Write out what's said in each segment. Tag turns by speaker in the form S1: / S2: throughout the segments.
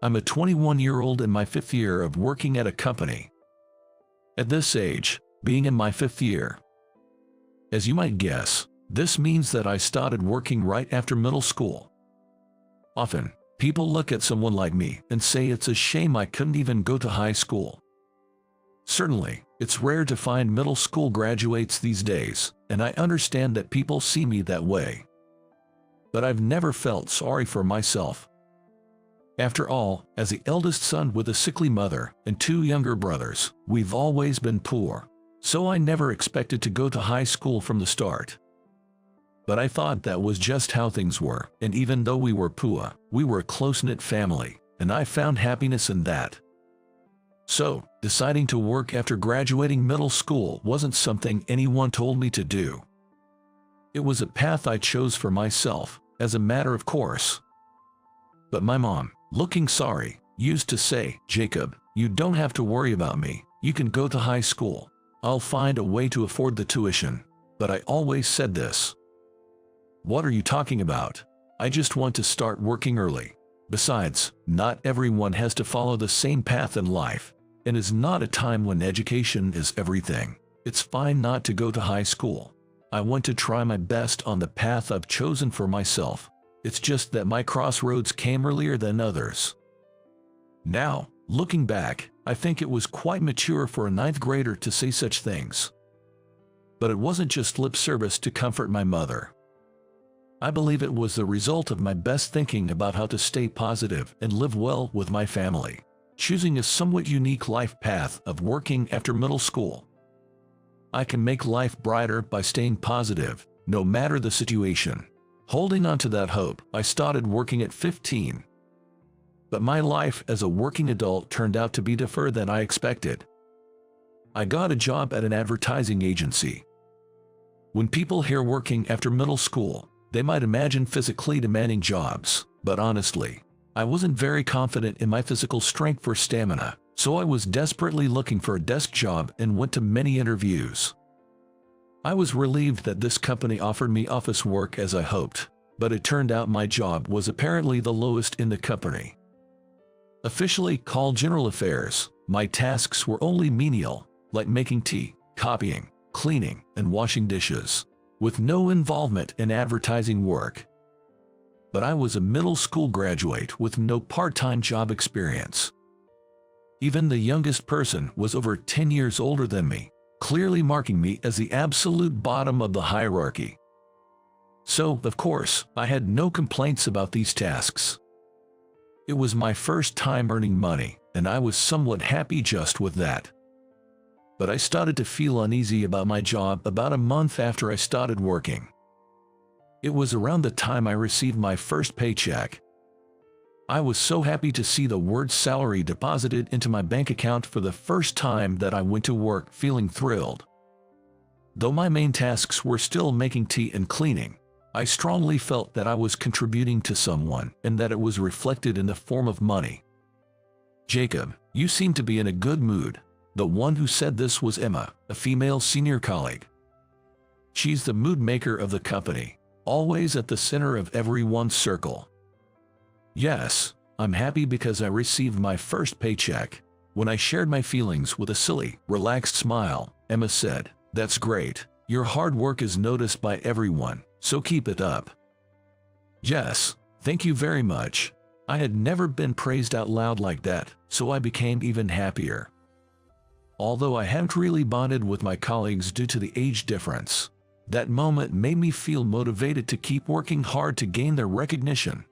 S1: I'm a 21-year-old in my 5th year of working at a company. At this age, being in my 5th year. As you might guess, this means that I started working right after middle school. Often, people look at someone like me and say it's a shame I couldn't even go to high school. Certainly, it's rare to find middle school graduates these days, and I understand that people see me that way. But I've never felt sorry for myself. After all, as the eldest son with a sickly mother and 2 younger brothers, we've always been poor, so I never expected to go to high school from the start. But I thought that was just how things were, and even though we were poor, we were a close-knit family, and I found happiness in that. So, deciding to work after graduating middle school wasn't something anyone told me to do. It was a path I chose for myself, as a matter of course. But my mom, looking sorry, used to say, "Jacob, you don't have to worry about me, you can go to high school. I'll find a way to afford the tuition." But I always said this. "What are you talking about? I just want to start working early. Besides, not everyone has to follow the same path in life, and it's not a time when education is everything. It's fine not to go to high school. I want to try my best on the path I've chosen for myself. It's just that my crossroads came earlier than others." Now, looking back, I think it was quite mature for a 9th grader to say such things. But it wasn't just lip service to comfort my mother. I believe it was the result of my best thinking about how to stay positive and live well with my family, choosing a somewhat unique life path of working after middle school. I can make life brighter by staying positive, no matter the situation. Holding on to that hope, I started working at 15. But my life as a working adult turned out to be different than I expected. I got a job at an advertising agency. When people hear working after middle school, they might imagine physically demanding jobs, but honestly, I wasn't very confident in my physical strength or stamina, so I was desperately looking for a desk job and went to many interviews. I was relieved that this company offered me office work as I hoped, but it turned out my job was apparently the lowest in the company. Officially called general affairs, my tasks were only menial, like making tea, copying, cleaning, and washing dishes, with no involvement in advertising work. But I was a middle school graduate with no part-time job experience. Even the youngest person was over 10 years older than me, clearly marking me as the absolute bottom of the hierarchy. So, of course, I had no complaints about these tasks. It was my first time earning money, and I was somewhat happy just with that. But I started to feel uneasy about my job about a month after I started working. It was around the time I received my first paycheck. I was so happy to see the word salary deposited into my bank account for the first time that I went to work feeling thrilled. Though my main tasks were still making tea and cleaning, I strongly felt that I was contributing to someone and that it was reflected in the form of money. "Jacob, you seem to be in a good mood." The one who said this was Emma, a female senior colleague. She's the mood maker of the company, always at the center of everyone's circle. "Yes, I'm happy because I received my first paycheck." When I shared my feelings with a silly, relaxed smile, Emma said, "That's great. Your hard work is noticed by everyone, so keep it up." "Yes, thank you very much." I had never been praised out loud like that, so I became even happier. Although I hadn't really bonded with my colleagues due to the age difference, that moment made me feel motivated to keep working hard to gain their recognition.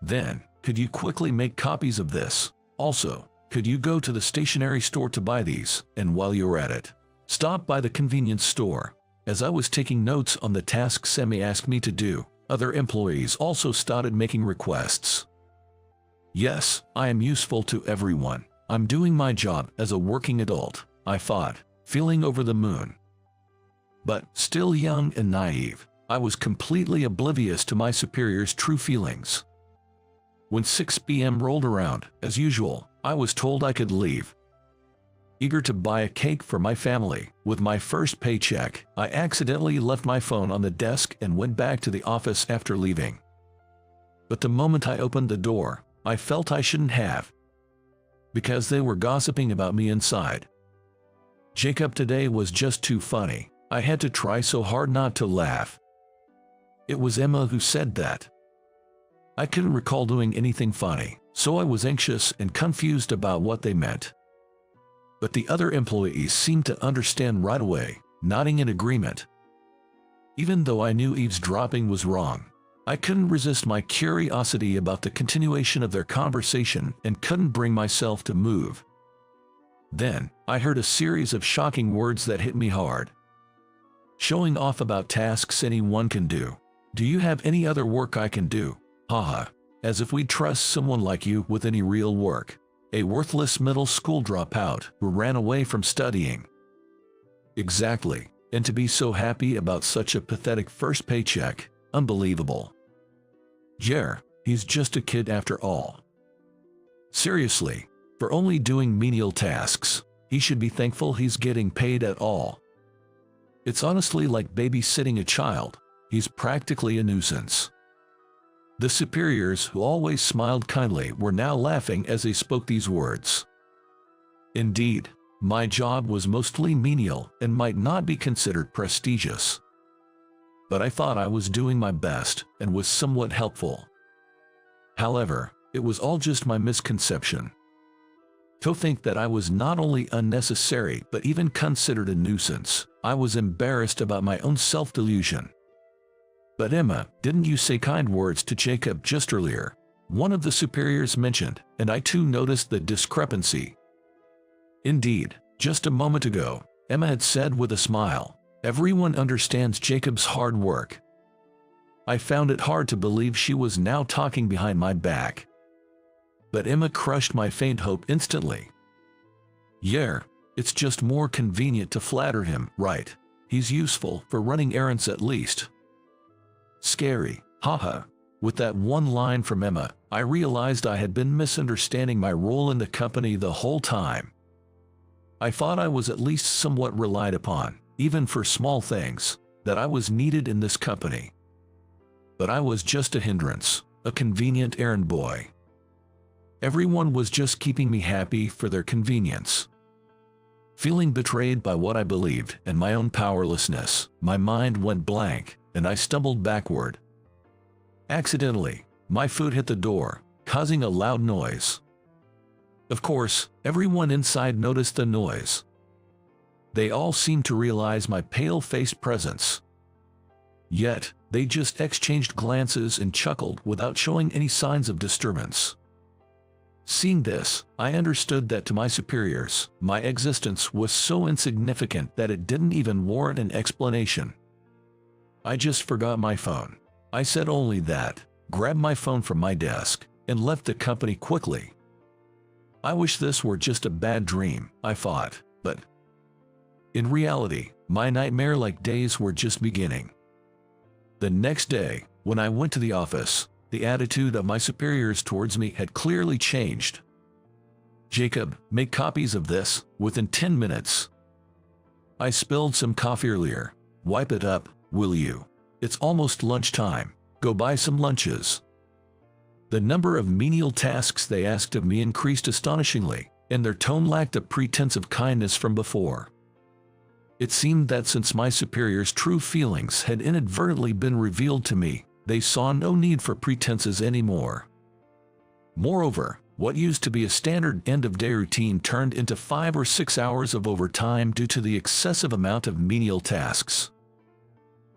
S1: "Then, could you quickly make copies of this? Also, could you go to the stationery store to buy these, and while you're at it, stop by the convenience store?" As I was taking notes on the tasks Emma asked me to do, other employees also started making requests. "Yes, I am useful to everyone. I'm doing my job as a working adult," I thought, feeling over the moon. But, still young and naive, I was completely oblivious to my superior's true feelings. When 6 p.m. rolled around, as usual, I was told I could leave. Eager to buy a cake for my family, with my first paycheck, I accidentally left my phone on the desk and went back to the office after leaving. But the moment I opened the door, I felt I shouldn't have, because they were gossiping about me inside. Jacob, today was just too funny. I had to try so hard not to laugh. It was Emma who said that. I couldn't recall doing anything funny, so I was anxious and confused about what they meant. But the other employees seemed to understand right away, nodding in agreement. Even though I knew eavesdropping was wrong, I couldn't resist my curiosity about the continuation of their conversation and couldn't bring myself to move. Then, I heard a series of shocking words that hit me hard. Showing off about tasks anyone can do. Do you have any other work I can do? Haha. As if we'd trust someone like you with any real work. A worthless middle school dropout who ran away from studying. Exactly. And to be so happy about such a pathetic first paycheck. Unbelievable. Yeah, he's just a kid after all. Seriously, for only doing menial tasks, he should be thankful he's getting paid at all. It's honestly like babysitting a child. He's practically a nuisance. The superiors, who always smiled kindly, were now laughing as they spoke these words. Indeed, my job was mostly menial and might not be considered prestigious. But I thought I was doing my best and was somewhat helpful. However, it was all just my misconception. To think that I was not only unnecessary but even considered a nuisance, I was embarrassed about my own self-delusion. But Emma, didn't you say kind words to Jacob just earlier? One of the superiors mentioned, and I too noticed the discrepancy. Indeed, just a moment ago, Emma had said with a smile, "Everyone understands Jacob's hard work." I found it hard to believe she was now talking behind my back. But Emma crushed my faint hope instantly. Yeah, it's just more convenient to flatter him, right? He's useful for running errands at least. Scary, haha. With that one line from Emma, I realized I had been misunderstanding my role in the company the whole time. I thought I was at least somewhat relied upon, even for small things, that I was needed in this company. But I was just a hindrance, a convenient errand boy. Everyone was just keeping me happy for their convenience. Feeling betrayed by what I believed and my own powerlessness, my mind went blank, and I stumbled backward. Accidentally, my foot hit the door, causing a loud noise. Of course, everyone inside noticed the noise. They all seemed to realize my pale-faced presence. Yet, they just exchanged glances and chuckled without showing any signs of disturbance. Seeing this, I understood that to my superiors, my existence was so insignificant that it didn't even warrant an explanation. I just forgot my phone. I said only that, grabbed my phone from my desk, and left the company quickly. I wish this were just a bad dream, I thought, but in reality, my nightmare-like days were just beginning. The next day, when I went to the office, the attitude of my superiors towards me had clearly changed. "Jacob, make copies of this, within 10 minutes. I spilled some coffee earlier. Wipe it up, will you? It's almost lunchtime. Go buy some lunches." The number of menial tasks they asked of me increased astonishingly, and their tone lacked a pretense of kindness from before. It seemed that since my superiors' true feelings had inadvertently been revealed to me, they saw no need for pretenses anymore. Moreover, what used to be a standard end-of-day routine turned into 5 or 6 hours of overtime due to the excessive amount of menial tasks.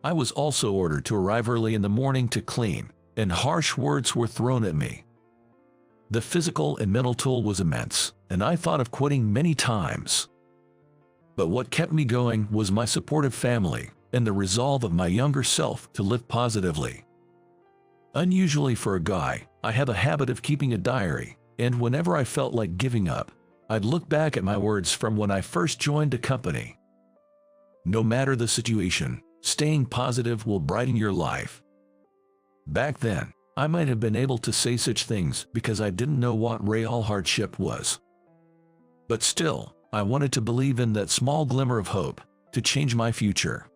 S1: I was also ordered to arrive early in the morning to clean, and harsh words were thrown at me. The physical and mental toll was immense, and I thought of quitting many times. But what kept me going was my supportive family, and the resolve of my younger self to live positively. Unusually for a guy, I have a habit of keeping a diary, and whenever I felt like giving up, I'd look back at my words from when I first joined the company. No matter the situation, staying positive will brighten your life. Back then, I might have been able to say such things because I didn't know what real hardship was. But still, I wanted to believe in that small glimmer of hope to change my future.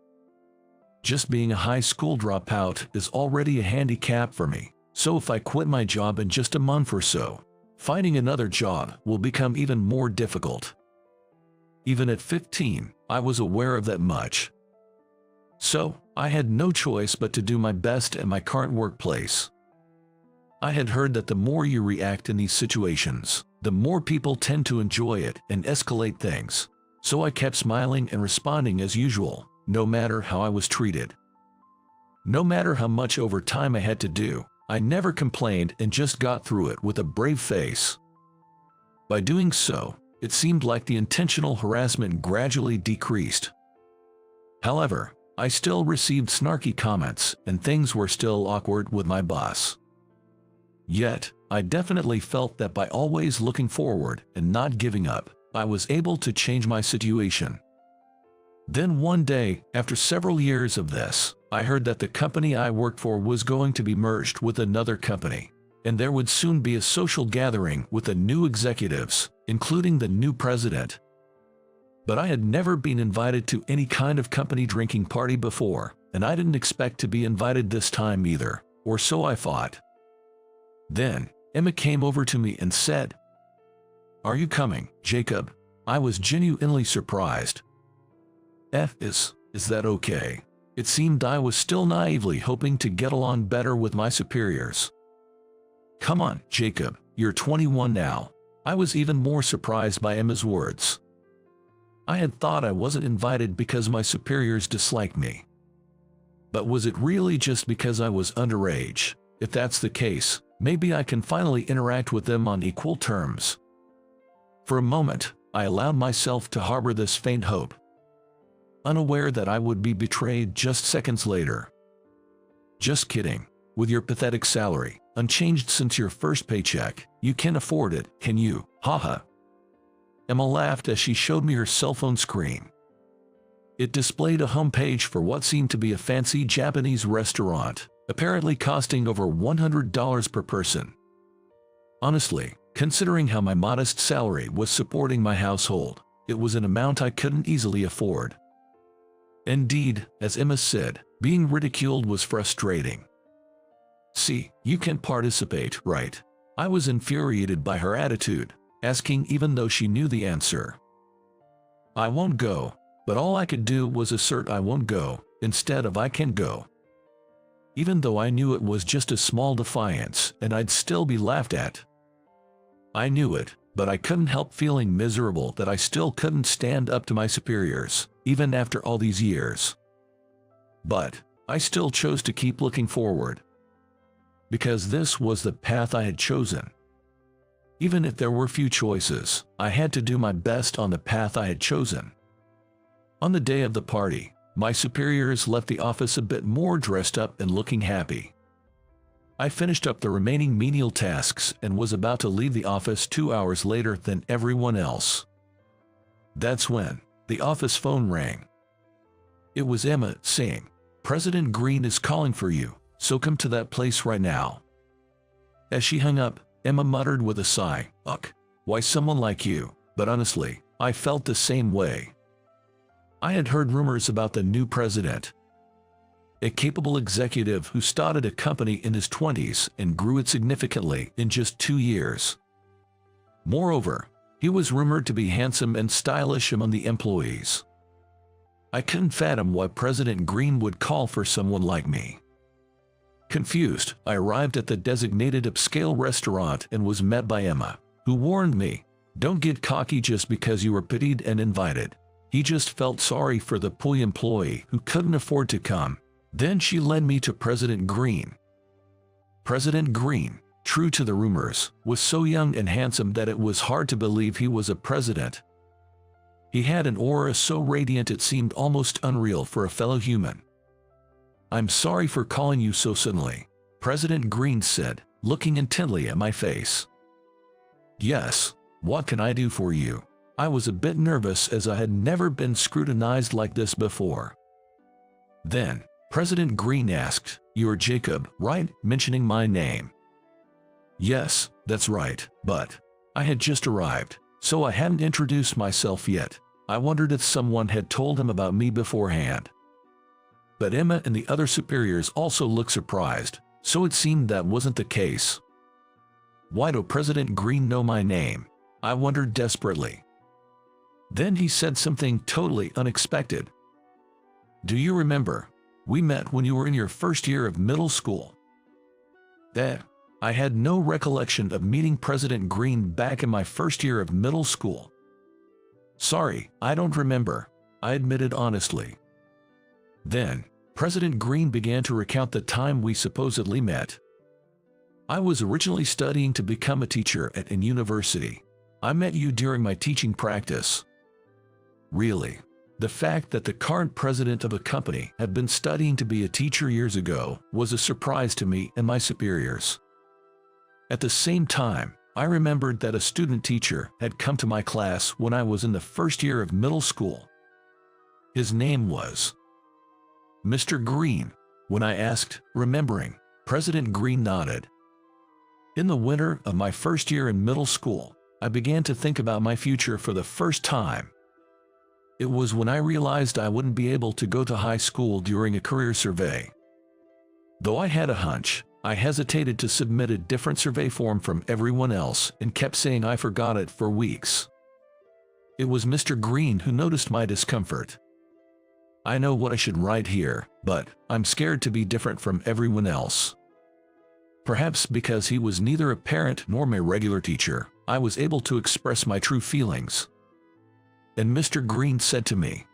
S1: Just being a high school dropout is already a handicap for me, So if I quit my job in just a month or so, finding another job will become even more difficult. Even at 15, I was aware of that much. So, I had no choice but to do my best at my current workplace. I had heard that the more you react in these situations, the more people tend to enjoy it and escalate things. So I kept smiling and responding as usual, no matter how I was treated. No matter how much overtime I had to do, I never complained and just got through it with a brave face. By doing so, it seemed like the intentional harassment gradually decreased. However, I still received snarky comments and things were still awkward with my boss. Yet, I definitely felt that by always looking forward and not giving up, I was able to change my situation. Then one day, after several years of this, I heard that the company I worked for was going to be merged with another company, and there would soon be a social gathering with the new executives, including the new president. But I had never been invited to any kind of company drinking party before, and I didn't expect to be invited this time either, or so I thought. Then, Emma came over to me and said, "Are you coming, Jacob?" I was genuinely surprised. Is that okay? It seemed I was still naively hoping to get along better with my superiors. "Come on, Jacob, you're 21 now." I was even more surprised by Emma's words. I had thought I wasn't invited because my superiors disliked me. But was it really just because I was underage? If that's the case, maybe I can finally interact with them on equal terms. For a moment, I allowed myself to harbor this faint hope, unaware that I would be betrayed just seconds later. "Just kidding. With your pathetic salary, unchanged since your first paycheck, you can afford it, can you? Haha." Emma laughed as she showed me her cell phone screen. It displayed a homepage for what seemed to be a fancy Japanese restaurant, apparently costing over $100 per person. Honestly, considering how my modest salary was supporting my household, it was an amount I couldn't easily afford. Indeed, as Emma said, being ridiculed was frustrating. "See, you can participate, right?" I was infuriated by her attitude, asking even though she knew the answer. "I won't go," but all I could do was assert I won't go, instead of I can go. Even though I knew it was just a small defiance and I'd still be laughed at. I knew it, but I couldn't help feeling miserable that I still couldn't stand up to my superiors, even after all these years. But I still chose to keep looking forward. Because this was the path I had chosen. Even if there were few choices, I had to do my best on the path I had chosen. On the day of the party, my superiors left the office a bit more dressed up and looking happy. I finished up the remaining menial tasks and was about to leave the office 2 hours later than everyone else. That's when the office phone rang. It was Emma saying, "President Green is calling for you, so come to that place right now." As she hung up, Emma muttered with a sigh, "Ugh, why someone like you?" But honestly, I felt the same way. I had heard rumors about the new president. A capable executive who started a company in his 20s and grew it significantly in just 2 years. Moreover, he was rumored to be handsome and stylish among the employees. I couldn't fathom why President Green would call for someone like me. Confused, I arrived at the designated upscale restaurant and was met by Emma, who warned me, "Don't get cocky just because you were pitied and invited." He just felt sorry for the poor employee who couldn't afford to come. Then she led me to President Green. President Green, true to the rumors, was so young and handsome that it was hard to believe he was a president. He had an aura so radiant it seemed almost unreal for a fellow human. "I'm sorry for calling you so suddenly," President Green said, looking intently at my face. "Yes, what can I do for you?" I was a bit nervous as I had never been scrutinized like this before. Then, President Green asked, "You're Jacob, right?" mentioning my name. "Yes, that's right, but I had just arrived, so I hadn't introduced myself yet." I wondered if someone had told him about me beforehand. But Emma and the other superiors also looked surprised, So it seemed that wasn't the case. Why do President Green know my name? I wondered desperately. Then he said something totally unexpected. Do you remember? We met when you were in your first year of middle school. I had no recollection of meeting President Green back in my first year of middle school. Sorry, I don't remember, I admitted honestly. Then, President Green began to recount the time we supposedly met. I was originally studying to become a teacher at a university. I met you during my teaching practice. Really? The fact that the current president of a company had been studying to be a teacher years ago was a surprise to me and my superiors. At the same time, I remembered that a student teacher had come to my class when I was in the first year of middle school. His name was Mr. Green. When I asked, remembering, President Green nodded. In the winter of my first year in middle school, I began to think about my future for the first time. It was when I realized I wouldn't be able to go to high school during a career survey. Though I had a hunch, I hesitated to submit a different survey form from everyone else and kept saying I forgot it for weeks. It was Mr. Green who noticed my discomfort. I know what I should write here, but I'm scared to be different from everyone else. Perhaps because he was neither a parent nor my regular teacher, I was able to express my true feelings. And Mr. Green said to me,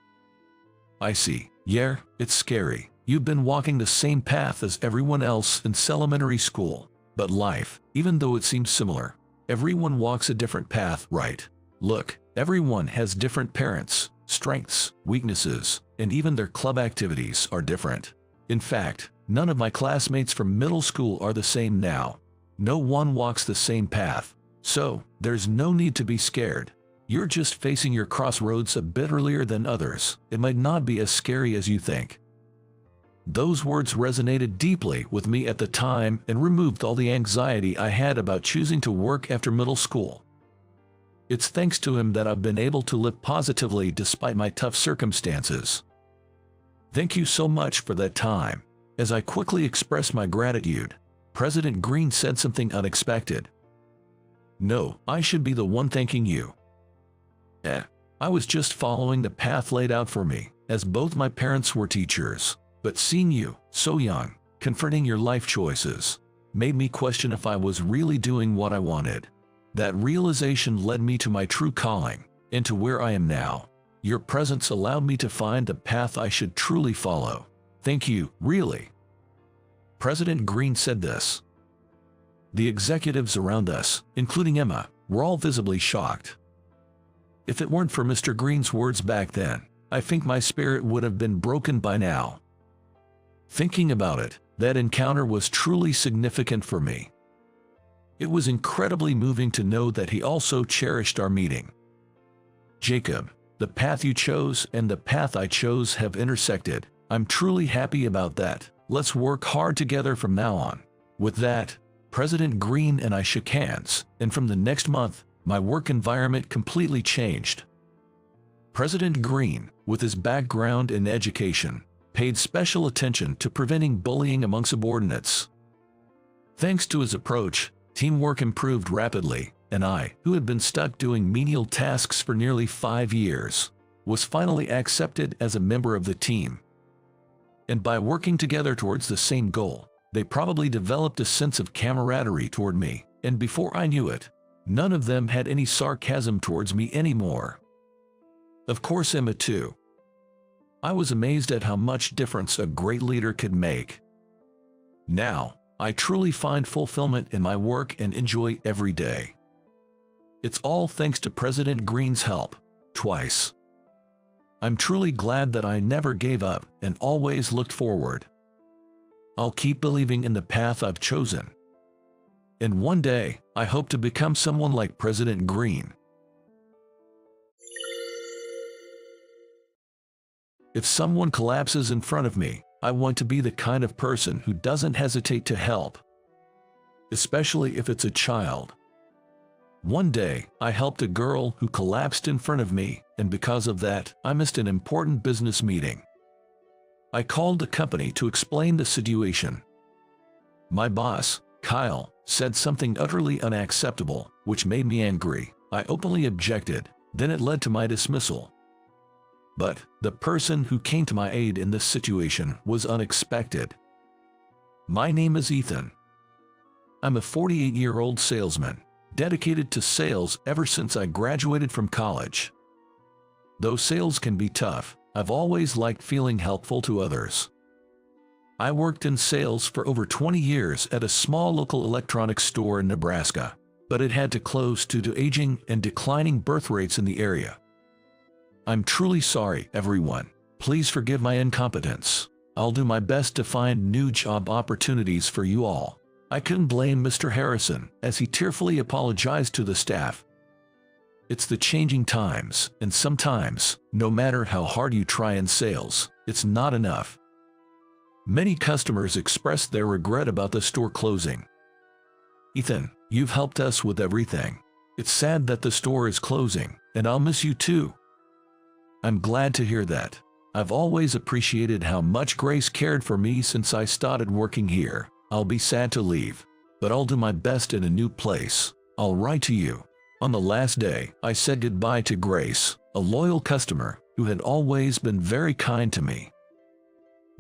S1: I see, yeah, it's scary. You've been walking the same path as everyone else in elementary school. But life, even though it seems similar, everyone walks a different path, right? Look, everyone has different parents, strengths, weaknesses, and even their club activities are different. In fact, none of my classmates from middle school are the same now. No one walks the same path. So, there's no need to be scared. You're just facing your crossroads a bit earlier than others. It might not be as scary as you think. Those words resonated deeply with me at the time and removed all the anxiety I had about choosing to work after middle school. It's thanks to him that I've been able to live positively despite my tough circumstances. Thank you so much for that time. As I quickly expressed my gratitude, President Green said something unexpected. No, I should be the one thanking you. I was just following the path laid out for me, as both my parents were teachers. But seeing you, so young, confronting your life choices, made me question if I was really doing what I wanted. That realization led me to my true calling, and to where I am now. Your presence allowed me to find the path I should truly follow. Thank you, really. President Green said this. The executives around us, including Emma, were all visibly shocked. If it weren't for Mr. Green's words back then, I think my spirit would have been broken by now. Thinking about it, that encounter was truly significant for me. It was incredibly moving to know that he also cherished our meeting. Jacob, the path you chose and the path I chose have intersected. I'm truly happy about that. Let's work hard together from now on. With that, President Green and I shook hands, and from the next month, my work environment completely changed. President Green, with his background in education, paid special attention to preventing bullying among subordinates. Thanks to his approach, teamwork improved rapidly, and I, who had been stuck doing menial tasks for nearly 5 years, was finally accepted as a member of the team. And by working together towards the same goal, they probably developed a sense of camaraderie toward me, and before I knew it, none of them had any sarcasm towards me anymore. Of course, Emma too. I was amazed at how much difference a great leader could make. Now, I truly find fulfillment in my work and enjoy every day. It's all thanks to President Green's help, twice. I'm truly glad that I never gave up and always looked forward. I'll keep believing in the path I've chosen. And one day, I hope to become someone like President Green. If someone collapses in front of me, I want to be the kind of person who doesn't hesitate to help, especially if it's a child. One day, I helped a girl who collapsed in front of me, and because of that, I missed an important business meeting. I called the company to explain the situation. My boss, Kyle, said something utterly unacceptable, which made me angry. I openly objected, then it led to my dismissal. But the person who came to my aid in this situation was unexpected. My name is Ethan. I'm a 48-year-old salesman, dedicated to sales ever since I graduated from college. Though sales can be tough, I've always liked feeling helpful to others. I worked in sales for over 20 years at a small local electronics store in Nebraska, but it had to close due to aging and declining birth rates in the area. I'm truly sorry, everyone. Please forgive my incompetence. I'll do my best to find new job opportunities for you all. I couldn't blame Mr. Harrison, as he tearfully apologized to the staff. It's the changing times, and sometimes, no matter how hard you try in sales, it's not enough. Many customers expressed their regret about the store closing. Ethan, you've helped us with everything. It's sad that the store is closing, and I'll miss you too. I'm glad to hear that. I've always appreciated how much Grace cared for me since I started working here. I'll be sad to leave, but I'll do my best in a new place. I'll write to you. On the last day, I said goodbye to Grace, a loyal customer who had always been very kind to me.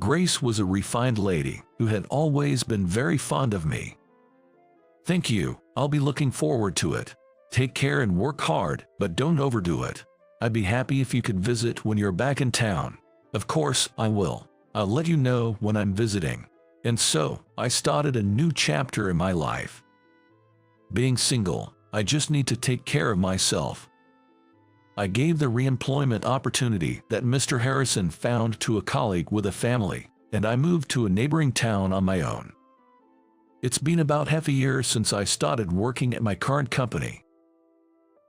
S1: Grace was a refined lady who had always been very fond of me. Thank you. I'll be looking forward to it. Take care and work hard, but don't overdo it. I'd be happy if you could visit when you're back in town. Of course, I will. I'll let you know when I'm visiting. And so, I started a new chapter in my life. Being single, I just need to take care of myself. I gave the reemployment opportunity that Mr. Harrison found to a colleague with a family, and I moved to a neighboring town on my own. It's been about half a year since I started working at my current company.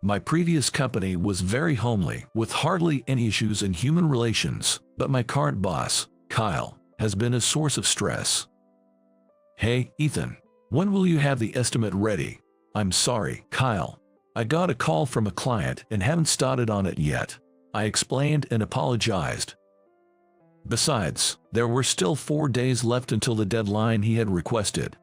S1: My previous company was very homely, with hardly any issues in human relations, but my current boss, Kyle, has been a source of stress. Hey, Ethan, when will you have the estimate ready? I'm sorry, Kyle. I got a call from a client and haven't started on it yet. I explained and apologized. Besides, there were still 4 days left until the deadline he had requested.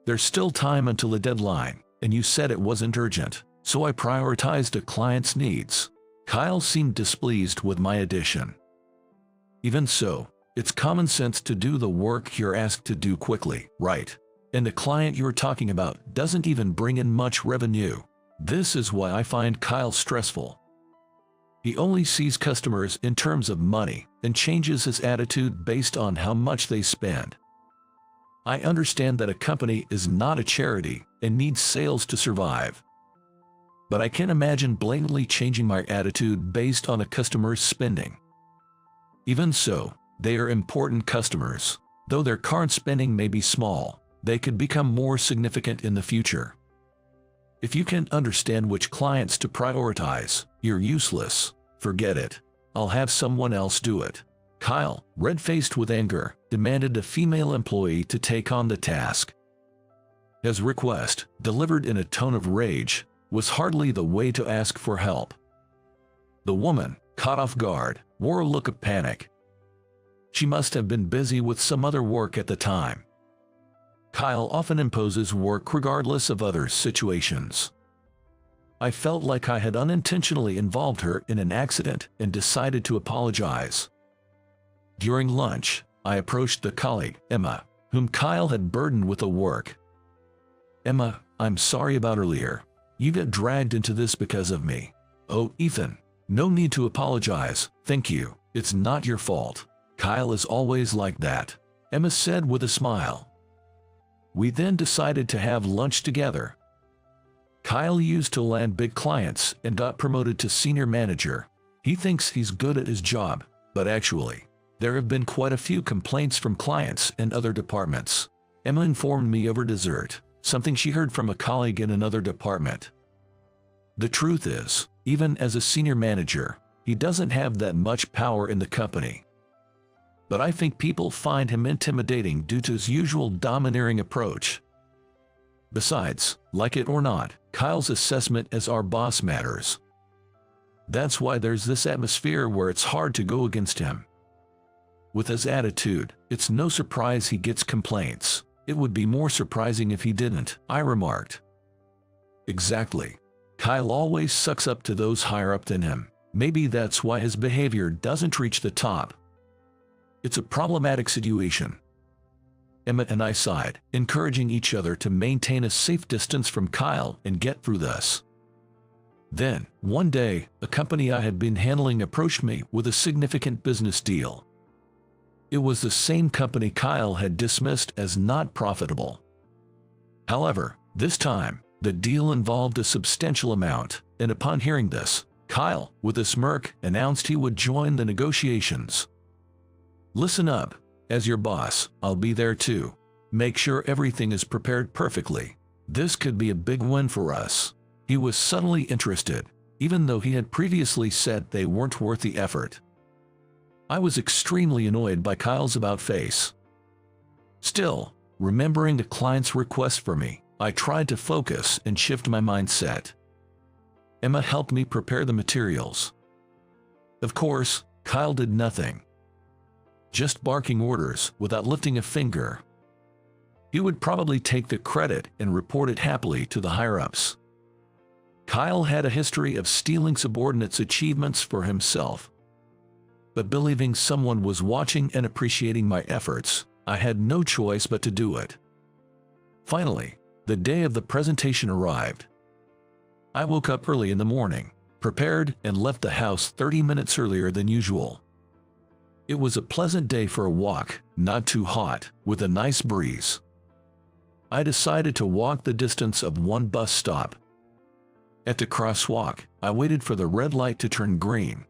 S1: There's still time until the deadline, and you said it wasn't urgent, so I prioritized a client's needs. Kyle seemed displeased with my addition. Even so, it's common sense to do the work you're asked to do quickly, right? And the client you're talking about doesn't even bring in much revenue. This is why I find Kyle stressful. He only sees customers in terms of money and changes his attitude based on how much they spend. I understand that a company is not a charity and needs sales to survive. But I can't imagine blatantly changing my attitude based on a customer's spending. Even so, they are important customers. Though their current spending may be small, they could become more significant in the future. If you can't understand which clients to prioritize, you're useless. Forget it. I'll have someone else do it. Kyle, red-faced with anger, demanded a female employee to take on the task. His request, delivered in a tone of rage, was hardly the way to ask for help. The woman, caught off guard, wore a look of panic. She must have been busy with some other work at the time. Kyle often imposes work regardless of other situations. I felt like I had unintentionally involved her in an accident and decided to apologize. During lunch, I approached the colleague, Emma, whom Kyle had burdened with the work. Emma, I'm sorry about earlier. You got dragged into this because of me. Oh, Ethan, no need to apologize, thank you. It's not your fault. Kyle is always like that, Emma said with a smile. We then decided to have lunch together. Kyle used to land big clients and got promoted to senior manager. He thinks he's good at his job, but actually, there have been quite a few complaints from clients and other departments. Emma informed me over dessert, something she heard from a colleague in another department. The truth is, even as a senior manager, he doesn't have that much power in the company. But I think people find him intimidating due to his usual domineering approach. Besides, like it or not, Kyle's assessment as our boss matters. That's why there's this atmosphere where it's hard to go against him. With his attitude, it's no surprise he gets complaints. It would be more surprising if he didn't, I remarked. Exactly. Kyle always sucks up to those higher up than him. Maybe that's why his behavior doesn't reach the top. It's a problematic situation. Emma and I sighed, encouraging each other to maintain a safe distance from Kyle and get through this. Then, one day, a company I had been handling approached me with a significant business deal. It was the same company Kyle had dismissed as not profitable. However, this time, the deal involved a substantial amount, and upon hearing this, Kyle, with a smirk, announced he would join the negotiations. Listen up. As your boss, I'll be there too. Make sure everything is prepared perfectly. This could be a big win for us. He was suddenly interested, even though he had previously said they weren't worth the effort. I was extremely annoyed by Kyle's about-face. Still, remembering the client's request for me, I tried to focus and shift my mindset. Emma helped me prepare the materials. Of course, Kyle did nothing. Just barking orders without lifting a finger. He would probably take the credit and report it happily to the higher-ups. Kyle had a history of stealing subordinates' achievements for himself. But believing someone was watching and appreciating my efforts, I had no choice but to do it. Finally, the day of the presentation arrived. I woke up early in the morning, prepared, and left the house 30 minutes earlier than usual. It was a pleasant day for a walk, not too hot, with a nice breeze. I decided to walk the distance of one bus stop. At the crosswalk, I waited for the red light to turn green.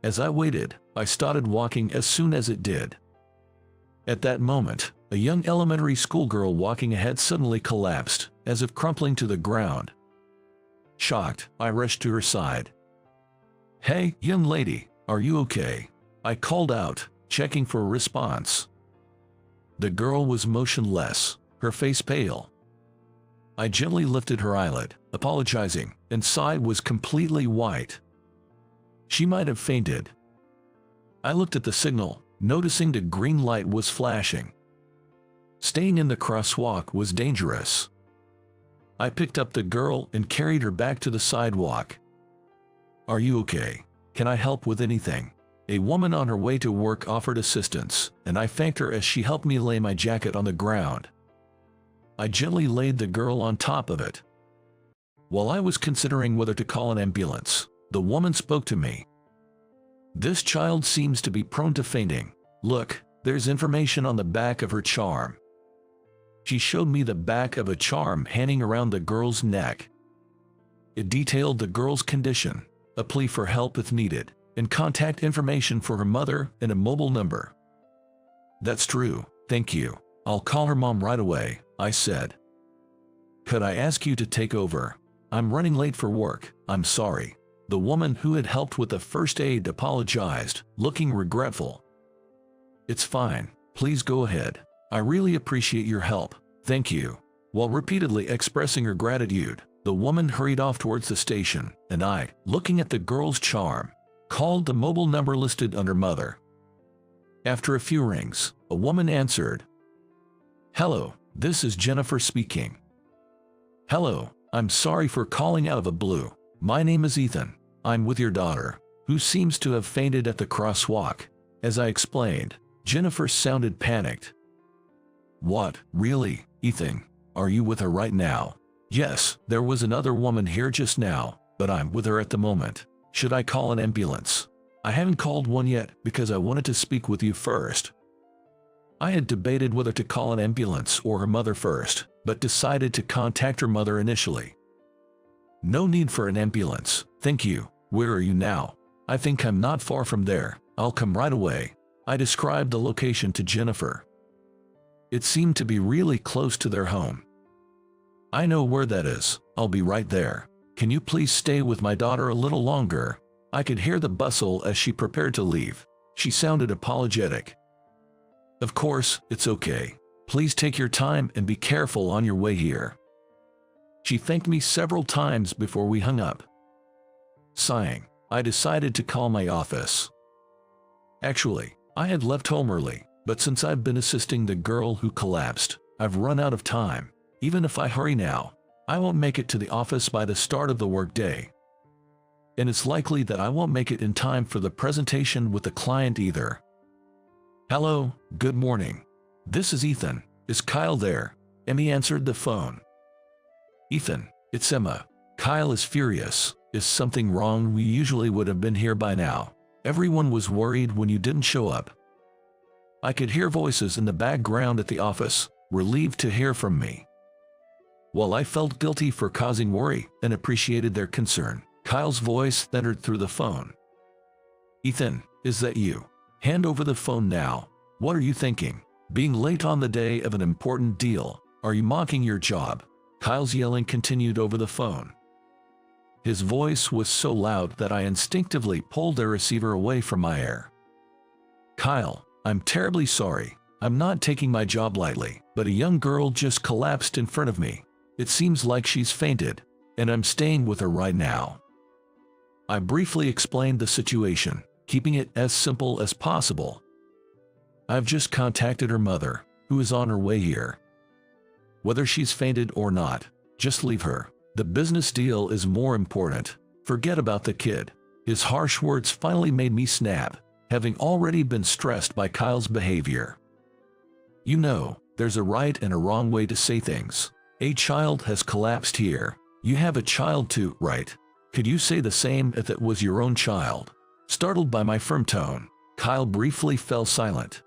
S1: As I waited, I started walking as soon as it did. At that moment, a young elementary school girl walking ahead suddenly collapsed, as if crumpling to the ground. Shocked, I rushed to her side. "Hey, young lady, are you okay?" I called out, checking for a response. The girl was motionless, her face pale. I gently lifted her eyelid, apologizing, and side was completely white. She might have fainted. I looked at the signal, noticing the green light was flashing. Staying in the crosswalk was dangerous. I picked up the girl and carried her back to the sidewalk. "Are you okay? Can I help with anything?" A woman on her way to work offered assistance, and I thanked her as she helped me lay my jacket on the ground. I gently laid the girl on top of it. While I was considering whether to call an ambulance, the woman spoke to me. "This child seems to be prone to fainting. Look, there's information on the back of her charm." She showed me the back of a charm hanging around the girl's neck. It detailed the girl's condition, a plea for help if needed, and contact information for her mother and a mobile number. "That's true, thank you. I'll call her mom right away," I said. "Could I ask you to take over? I'm running late for work, I'm sorry." The woman who had helped with the first aid apologized, looking regretful. "It's fine, please go ahead. I really appreciate your help, thank you." While repeatedly expressing her gratitude, the woman hurried off towards the station, and I, looking at the girl's charm, called the mobile number listed under mother. After a few rings, a woman answered. "Hello, this is Jennifer speaking." "Hello, I'm sorry for calling out of the blue. My name is Ethan. I'm with your daughter, who seems to have fainted at the crosswalk." As I explained, Jennifer sounded panicked. "What, really, Ethan? Are you with her right now?" "Yes, there was another woman here just now, but I'm with her at the moment. Should I call an ambulance?" "I haven't called one yet because I wanted to speak with you first." I had debated whether to call an ambulance or her mother first, but decided to contact her mother initially. "No need for an ambulance, thank you. Where are you now?" "I think I'm not far from there. I'll come right away." I described the location to Jennifer. It seemed to be really close to their home. "I know where that is. I'll be right there. Can you please stay with my daughter a little longer?" I could hear the bustle as she prepared to leave. She sounded apologetic. "Of course, it's okay. Please take your time and be careful on your way here." She thanked me several times before we hung up. Sighing, I decided to call my office. Actually, I had left home early, but since I've been assisting the girl who collapsed, I've run out of time. Even if I hurry now, I won't make it to the office by the start of the workday. And it's likely that I won't make it in time for the presentation with the client either. Hello, good morning. This is Ethan. Is Kyle there? Emmy answered the phone. Ethan, it's Emma. Kyle is furious. Is something wrong? We usually would have been here by now. Everyone was worried when you didn't show up. I could hear voices in the background at the office, relieved to hear from me. While I felt guilty for causing worry and appreciated their concern, Kyle's voice thundered through the phone. Ethan, is that you? Hand over the phone now. What are you thinking? Being late on the day of an important deal? Are you mocking your job? Kyle's yelling continued over the phone. His voice was so loud that I instinctively pulled the receiver away from my ear. Kyle, I'm terribly sorry. I'm not taking my job lightly, but a young girl just collapsed in front of me. It seems like she's fainted, and I'm staying with her right now. I briefly explained the situation, keeping it as simple as possible. I've just contacted her mother, who is on her way here. Whether she's fainted or not, just leave her. The business deal is more important. Forget about the kid. His harsh words finally made me snap, having already been stressed by Kyle's behavior. You know, there's a right and a wrong way to say things. A child has collapsed here. You have a child too, right? Could you say the same if it was your own child? Startled by my firm tone, Kyle briefly fell silent.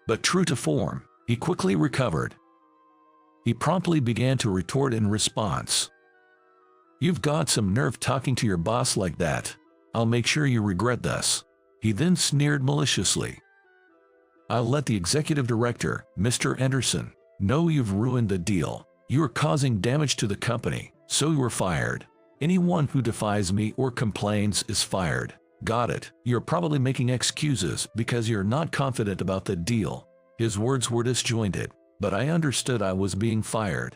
S1: But true to form, he quickly recovered. He promptly began to retort in response. You've got some nerve talking to your boss like that. I'll make sure you regret this. He then sneered maliciously. I'll let the executive director, Mr. Anderson, know you've ruined the deal. You are causing damage to the company, so you are fired. Anyone who defies me or complains is fired. Got it? You're probably making excuses because you're not confident about the deal. His words were disjointed, but I understood I was being fired.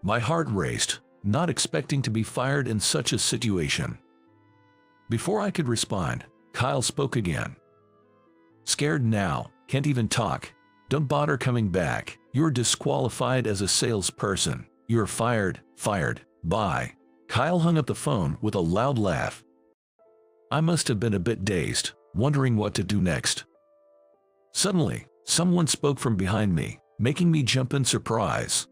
S1: My heart raced, not expecting to be fired in such a situation. Before I could respond, Kyle spoke again. Scared now, can't even talk. Don't bother coming back. You're disqualified as a salesperson. You're fired, bye. Kyle hung up the phone with a loud laugh. I must have been a bit dazed, wondering what to do next. Suddenly, someone spoke from behind me, making me jump in surprise.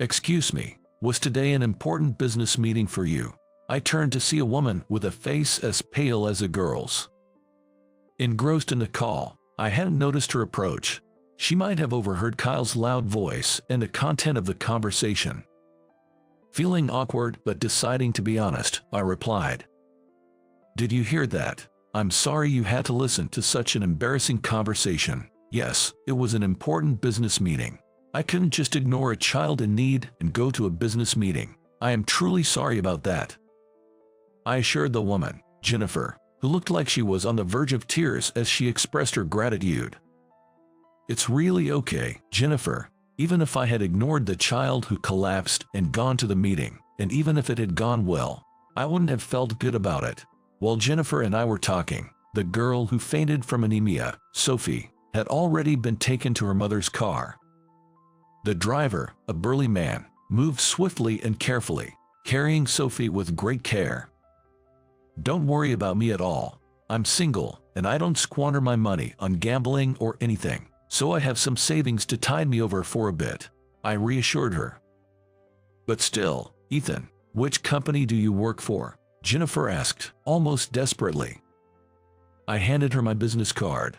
S1: Excuse me, was today an important business meeting for you? I turned to see a woman with a face as pale as a girl's. Engrossed in the call, I hadn't noticed her approach. She might have overheard Kyle's loud voice and the content of the conversation. Feeling awkward but deciding to be honest, I replied. Did you hear that? I'm sorry you had to listen to such an embarrassing conversation. Yes, it was an important business meeting. I couldn't just ignore a child in need and go to a business meeting. I am truly sorry about that. I assured the woman, Jennifer, who looked like she was on the verge of tears as she expressed her gratitude. It's really okay, Jennifer. Even if I had ignored the child who collapsed and gone to the meeting, and even if it had gone well, I wouldn't have felt good about it. While Jennifer and I were talking, the girl who fainted from anemia, Sophie, had already been taken to her mother's car. The driver, a burly man, moved swiftly and carefully, carrying Sophie with great care. Don't worry about me at all. I'm single, and I don't squander my money on gambling or anything, so I have some savings to tide me over for a bit, I reassured her. But still, Ethan, which company do you work for? Jennifer asked, almost desperately. I handed her my business card.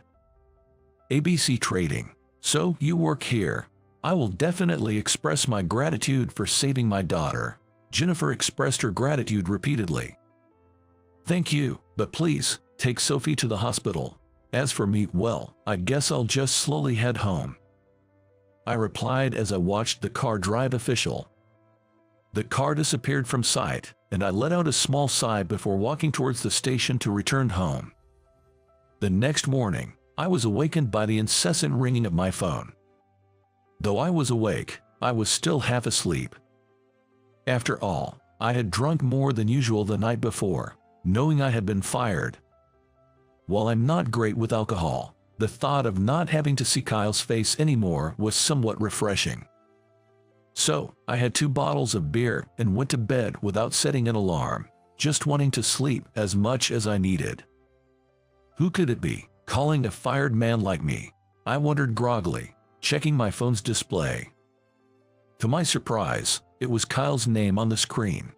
S1: ABC Trading. So you work here. I will definitely express my gratitude for saving my daughter. Jennifer expressed her gratitude repeatedly. Thank you, but please, take Sophie to the hospital. As for me, well, I guess I'll just slowly head home. I replied as I watched the car drive official. The car disappeared from sight, and I let out a small sigh before walking towards the station to return home. The next morning, I was awakened by the incessant ringing of my phone. Though I was awake, I was still half asleep. After all, I had drunk more than usual the night before, knowing I had been fired. While I'm not great with alcohol, The thought of not having to see Kyle's face anymore was somewhat refreshing. So, I had 2 bottles of beer and went to bed without setting an alarm, just wanting to sleep as much as I needed. Who could it be, calling a fired man like me? I wondered groggily, checking my phone's display. To my surprise, it was Kyle's name on the screen.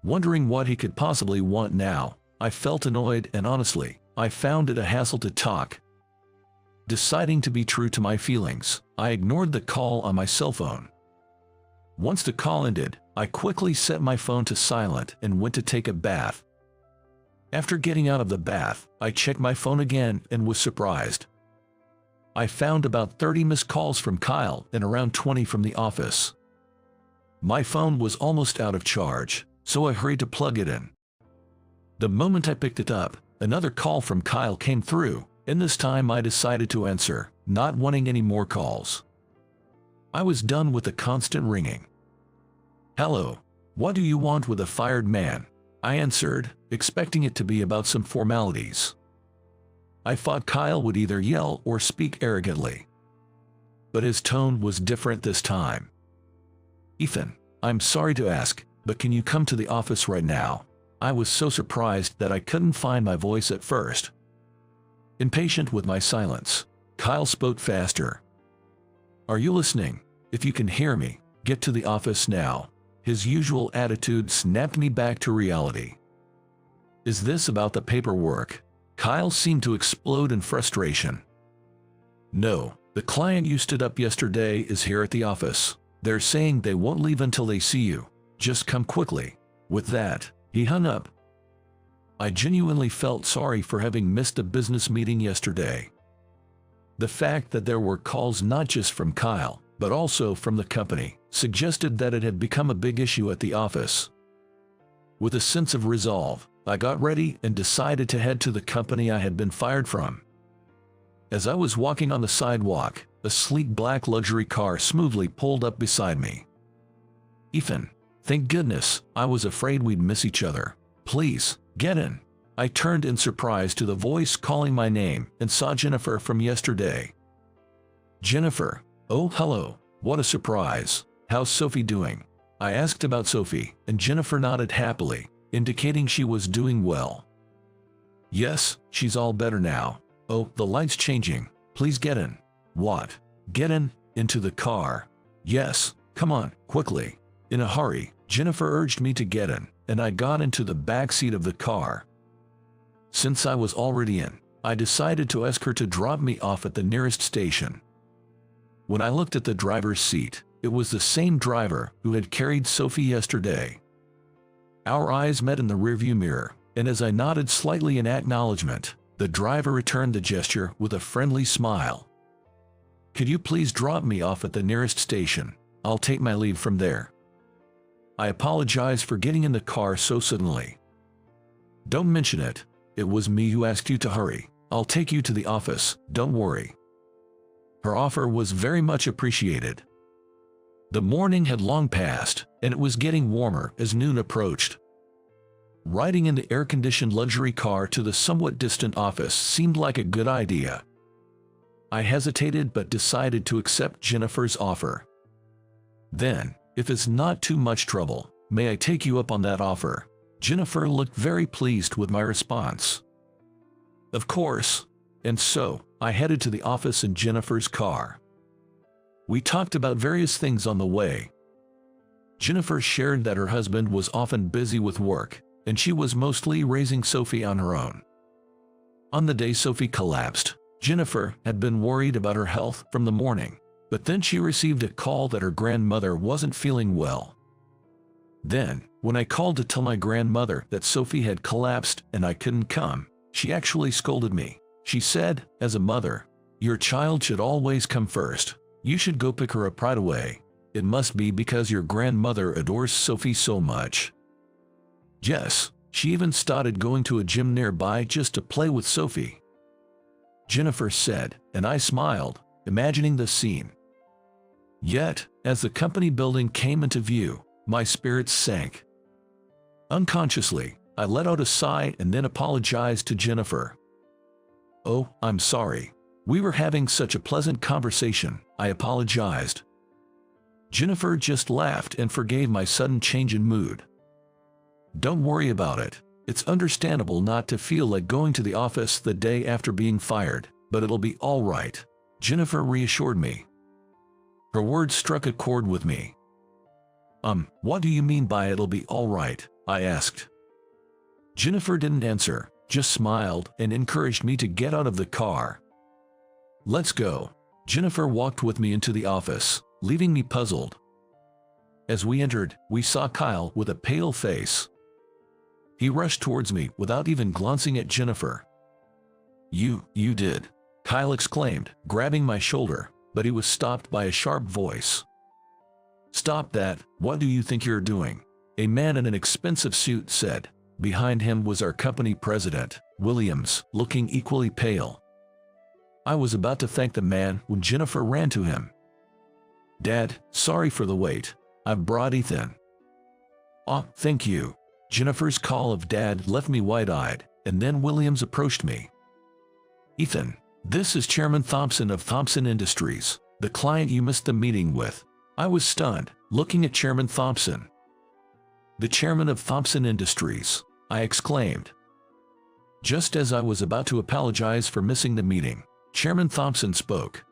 S1: Wondering what he could possibly want now, I felt annoyed and honestly, I found it a hassle to talk. Deciding to be true to my feelings, I ignored the call on my cell phone. Once the call ended, I quickly set my phone to silent and went to take a bath. After getting out of the bath, I checked my phone again and was surprised. I found about 30 missed calls from Kyle and around 20 from the office. My phone was almost out of charge, so I hurried to plug it in. The moment I picked it up, another call from Kyle came through, and this time I decided to answer, not wanting any more calls. I was done with the constant ringing. "Hello, what do you want with a fired man?" I answered, expecting it to be about some formalities. I thought Kyle would either yell or speak arrogantly. But his tone was different this time. "Ethan, I'm sorry to ask, but can you come to the office right now?" I was so surprised that I couldn't find my voice at first. Impatient with my silence, Kyle spoke faster. "Are you listening? If you can hear me, get to the office now." His usual attitude snapped me back to reality. "Is this about the paperwork?" Kyle seemed to explode in frustration. "No, the client you stood up yesterday is here at the office. They're saying they won't leave until they see you. Just come quickly." With that, he hung up. I genuinely felt sorry for having missed a business meeting yesterday. The fact that there were calls not just from Kyle, but also from the company, suggested that it had become a big issue at the office. With a sense of resolve, I got ready and decided to head to the company I had been fired from. As I was walking on the sidewalk, a sleek black luxury car smoothly pulled up beside me. "Ethan, thank goodness, I was afraid we'd miss each other. Please, get in." I turned in surprise to the voice calling my name and saw Jennifer from yesterday. "Jennifer, oh hello, what a surprise. How's Sophie doing?" I asked about Sophie, and Jennifer nodded happily, indicating she was doing well. "Yes, she's all better now. Oh, the light's changing. Please get in." "What? Get in? Into the car?" "Yes, come on, quickly." In a hurry, Jennifer urged me to get in, and I got into the back seat of the car. Since I was already in, I decided to ask her to drop me off at the nearest station. When I looked at the driver's seat, it was the same driver who had carried Sophie yesterday. Our eyes met in the rearview mirror, and as I nodded slightly in acknowledgement, the driver returned the gesture with a friendly smile. "Could you please drop me off at the nearest station? I'll take my leave from there." I apologized for getting in the car so suddenly. "Don't mention it. It was me who asked you to hurry. I'll take you to the office, don't worry." Her offer was very much appreciated. The morning had long passed, and it was getting warmer as noon approached. Riding in the air-conditioned luxury car to the somewhat distant office seemed like a good idea. I hesitated but decided to accept Jennifer's offer. "Then, if it's not too much trouble, may I take you up on that offer?" Jennifer looked very pleased with my response. "Of course." And so, I headed to the office in Jennifer's car. We talked about various things on the way. Jennifer shared that her husband was often busy with work, and she was mostly raising Sophie on her own. On the day Sophie collapsed, Jennifer had been worried about her health from the morning, but then she received a call that her grandmother wasn't feeling well. Then, when I called to tell my grandmother that Sophie had collapsed and I couldn't come, she actually scolded me. She said, "As a mother, your child should always come first. You should go pick her up right away. It must be because your grandmother adores Sophie so much." Yes, she even started going to a gym nearby just to play with Sophie. Jennifer said, and I smiled, imagining the scene. Yet, as the company building came into view, my spirits sank. Unconsciously, I let out a sigh and then apologized to Jennifer. "Oh, I'm sorry. We were having such a pleasant conversation," I apologized. Jennifer just laughed and forgave my sudden change in mood. "Don't worry about it. It's understandable not to feel like going to the office the day after being fired, but it'll be all right," Jennifer reassured me. Her words struck a chord with me. What do you mean by it'll be all right?" I asked. Jennifer didn't answer, just smiled and encouraged me to get out of the car. "Let's go." Jennifer walked with me into the office, leaving me puzzled. As we entered, we saw Kyle with a pale face. He rushed towards me without even glancing at Jennifer. You did," Kyle exclaimed, grabbing my shoulder, but he was stopped by a sharp voice. "Stop that, what do you think you're doing?" a man in an expensive suit said. Behind him was our company president, Williams, looking equally pale. I was about to thank the man when Jennifer ran to him. "Dad, sorry for the wait. I've brought Ethan." "Oh, thank you." Jennifer's call of Dad left me wide-eyed, and then Williams approached me. "Ethan, this is Chairman Thompson of Thompson Industries, the client you missed the meeting with." I was stunned, looking at Chairman Thompson. "The chairman of Thompson Industries," I exclaimed. Just as I was about to apologize for missing the meeting, Chairman Thompson spoke.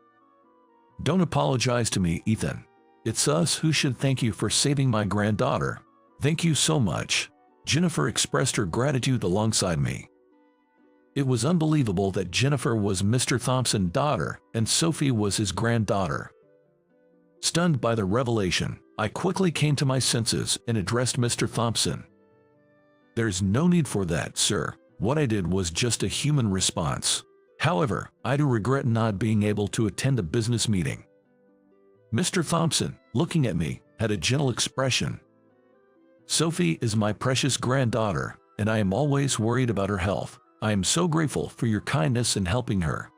S1: "Don't apologize to me, Ethan. It's us who should thank you for saving my granddaughter." "Thank you so much." Jennifer expressed her gratitude alongside me. It was unbelievable that Jennifer was Mr. Thompson's daughter and Sophie was his granddaughter. Stunned by the revelation, I quickly came to my senses and addressed Mr. Thompson. "There's no need for that, sir. What I did was just a human response. However, I do regret not being able to attend the business meeting." Mr. Thompson, looking at me, had a gentle expression. "Sophie is my precious granddaughter, and I am always worried about her health. I am so grateful for your kindness in helping her."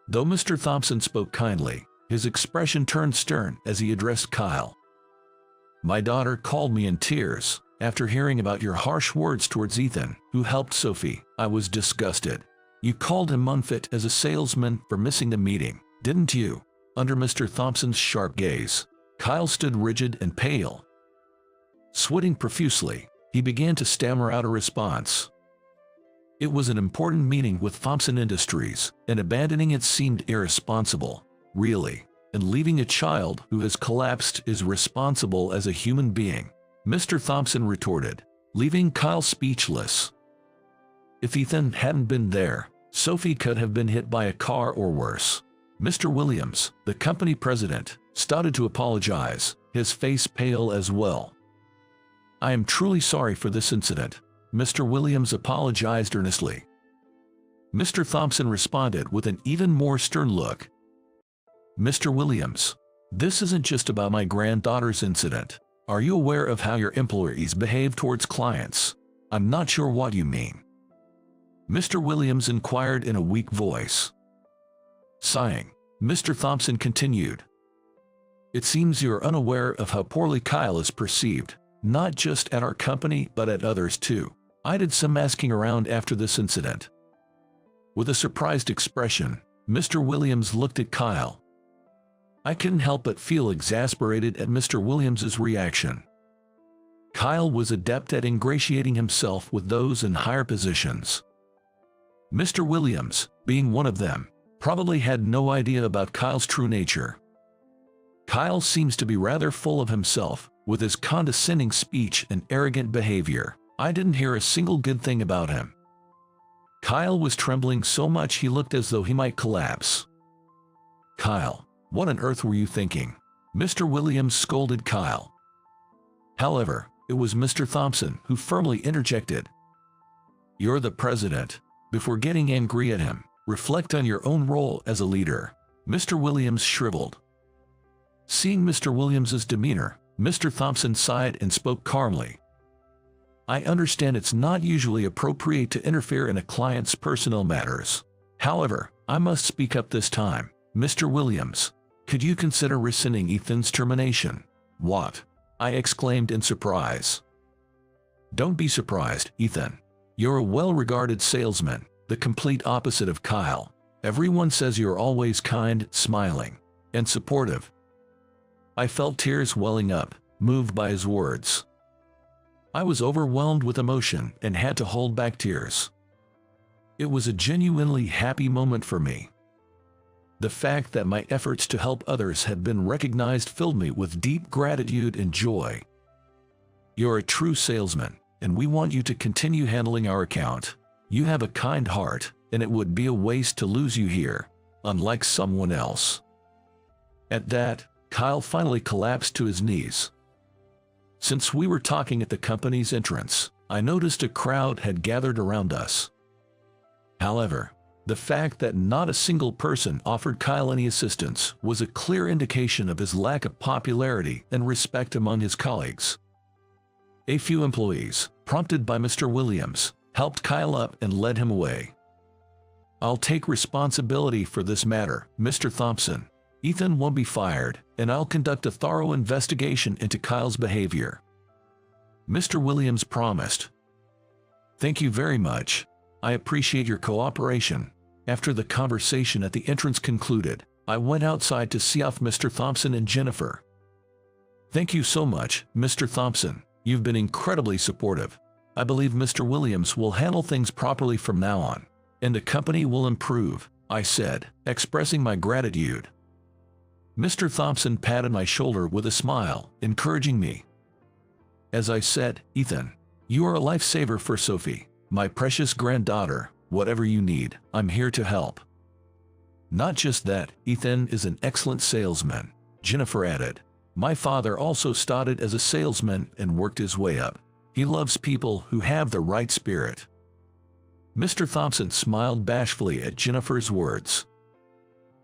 S1: Though Mr. Thompson spoke kindly, his expression turned stern as he addressed Kyle. "My daughter called me in tears. After hearing about your harsh words towards Ethan, who helped Sophie, I was disgusted. You called him unfit as a salesman for missing the meeting, didn't you?" Under Mr. Thompson's sharp gaze, Kyle stood rigid and pale. Sweating profusely, he began to stammer out a response. It was an important meeting with Thompson Industries, and abandoning it seemed irresponsible. Really, and leaving a child who has collapsed is responsible as a human being, Mr. Thompson retorted, leaving Kyle speechless. If Ethan hadn't been there, Sophie could have been hit by a car or worse. Mr. Williams, the company president, started to apologize, his face pale as well. "I am truly sorry for this incident," Mr. Williams apologized earnestly. Mr. Thompson responded with an even more stern look. "Mr. Williams, this isn't just about my granddaughter's incident. Are you aware of how your employees behave towards clients?" "I'm not sure what you mean," Mr. Williams inquired in a weak voice. Sighing, Mr. Thompson continued. "It seems you're unaware of how poorly Kyle is perceived, not just at our company but at others too. I did some asking around after this incident." With a surprised expression, Mr. Williams looked at Kyle. I couldn't help but feel exasperated at Mr. Williams's reaction. Kyle was adept at ingratiating himself with those in higher positions. Mr. Williams, being one of them, probably had no idea about Kyle's true nature. Kyle seems to be rather full of himself, with his condescending speech and arrogant behavior. I didn't hear a single good thing about him. Kyle was trembling so much he looked as though he might collapse. "Kyle, what on earth were you thinking?" Mr. Williams scolded Kyle. However, it was Mr. Thompson who firmly interjected. "You're the president. Before getting angry at him, reflect on your own role as a leader." Mr. Williams shriveled. Seeing Mr. Williams's demeanor, Mr. Thompson sighed and spoke calmly. "I understand it's not usually appropriate to interfere in a client's personal matters. However, I must speak up this time. Mr. Williams, could you consider rescinding Ethan's termination?" "What?" I exclaimed in surprise. "Don't be surprised, Ethan. You're a well-regarded salesman, the complete opposite of Kyle. Everyone says you're always kind, smiling, and supportive. I felt tears welling up, moved by his words. I was overwhelmed with emotion and had to hold back tears. It was a genuinely happy moment for me. The fact that my efforts to help others had been recognized filled me with deep gratitude and joy. You're a true salesman, and we want you to continue handling our account. You have a kind heart, and it would be a waste to lose you here, unlike someone else. At that, Kyle finally collapsed to his knees. Since we were talking at the company's entrance, I noticed a crowd had gathered around us. However, the fact that not a single person offered Kyle any assistance was a clear indication of his lack of popularity and respect among his colleagues. A few employees, prompted by Mr. Williams, helped Kyle up and led him away. I'll take responsibility for this matter, Mr. Thompson. Ethan won't be fired, and I'll conduct a thorough investigation into Kyle's behavior. Mr. Williams promised. Thank you very much. I appreciate your cooperation. After the conversation at the entrance concluded, I went outside to see off Mr. Thompson and Jennifer. Thank you so much, Mr. Thompson. You've been incredibly supportive. I believe Mr. Williams will handle things properly from now on, and the company will improve, I said, expressing my gratitude. Mr. Thompson patted my shoulder with a smile, encouraging me. As I said, Ethan, you are a lifesaver for Sophie, my precious granddaughter. Whatever you need, I'm here to help. Not just that, Ethan is an excellent salesman, Jennifer added. My father also started as a salesman and worked his way up. He loves people who have the right spirit. Mr. Thompson smiled bashfully at Jennifer's words.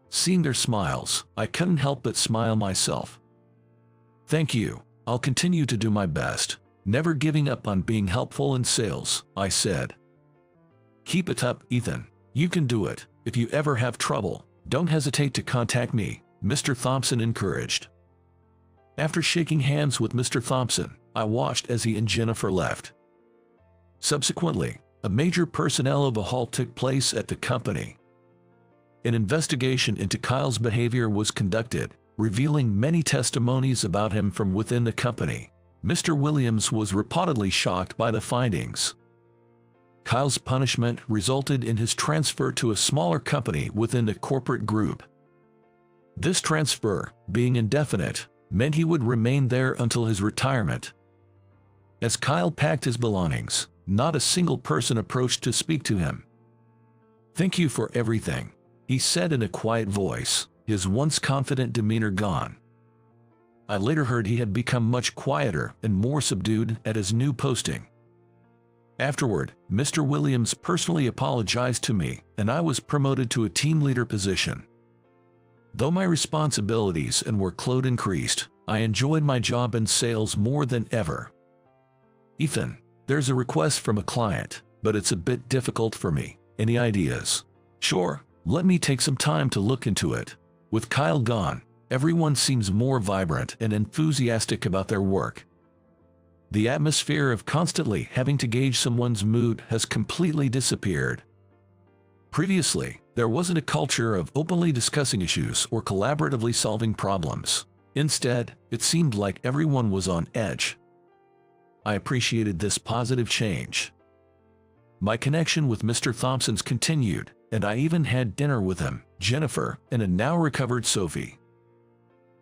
S1: Seeing their smiles, I couldn't help but smile myself. Thank you. I'll continue to do my best, never giving up on being helpful in sales, I said. Keep it up, Ethan. You can do it. If you ever have trouble, don't hesitate to contact me, Mr. Thompson encouraged. After shaking hands with Mr. Thompson, I watched as he and Jennifer left. Subsequently, a major personnel overhaul took place at the company. An investigation into Kyle's behavior was conducted, revealing many testimonies about him from within the company. Mr. Williams was reportedly shocked by the findings. Kyle's punishment resulted in his transfer to a smaller company within the corporate group. This transfer, being indefinite, meant he would remain there until his retirement. As Kyle packed his belongings, not a single person approached to speak to him. Thank you for everything, he said in a quiet voice, his once confident demeanor gone. I later heard he had become much quieter and more subdued at his new posting. Afterward, Mr. Williams personally apologized to me, and I was promoted to a team leader position. Though my responsibilities and workload increased, I enjoyed my job in sales more than ever. Ethan, there's a request from a client, but it's a bit difficult for me. Any ideas? Sure, let me take some time to look into it. With Kyle gone, everyone seems more vibrant and enthusiastic about their work. The atmosphere of constantly having to gauge someone's mood has completely disappeared. Previously, there wasn't a culture of openly discussing issues or collaboratively solving problems. Instead, it seemed like everyone was on edge. I appreciated this positive change. My connection with Mr. Thompson's continued, and I even had dinner with him, Jennifer, and a now-recovered Sophie.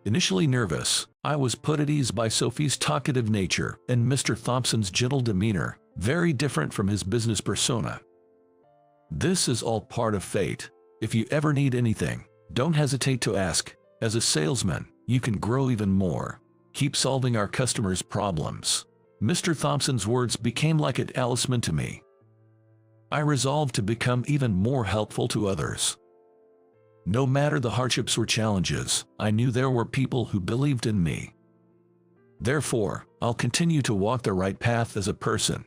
S1: Initially nervous, I was put at ease by Sophie's talkative nature and Mr. Thompson's gentle demeanor, very different from his business persona. This is all part of fate. If you ever need anything, don't hesitate to ask. As a salesman, you can grow even more. Keep solving our customers' problems. Mr. Thompson's words became like a talisman to me. I resolved to become even more helpful to others. No matter the hardships or challenges, I knew there were people who believed in me. Therefore, I'll continue to walk the right path as a person.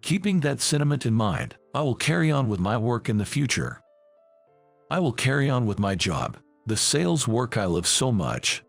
S1: Keeping that sentiment in mind, I will carry on with my work in the future. I will carry on with my job, the sales work I love so much.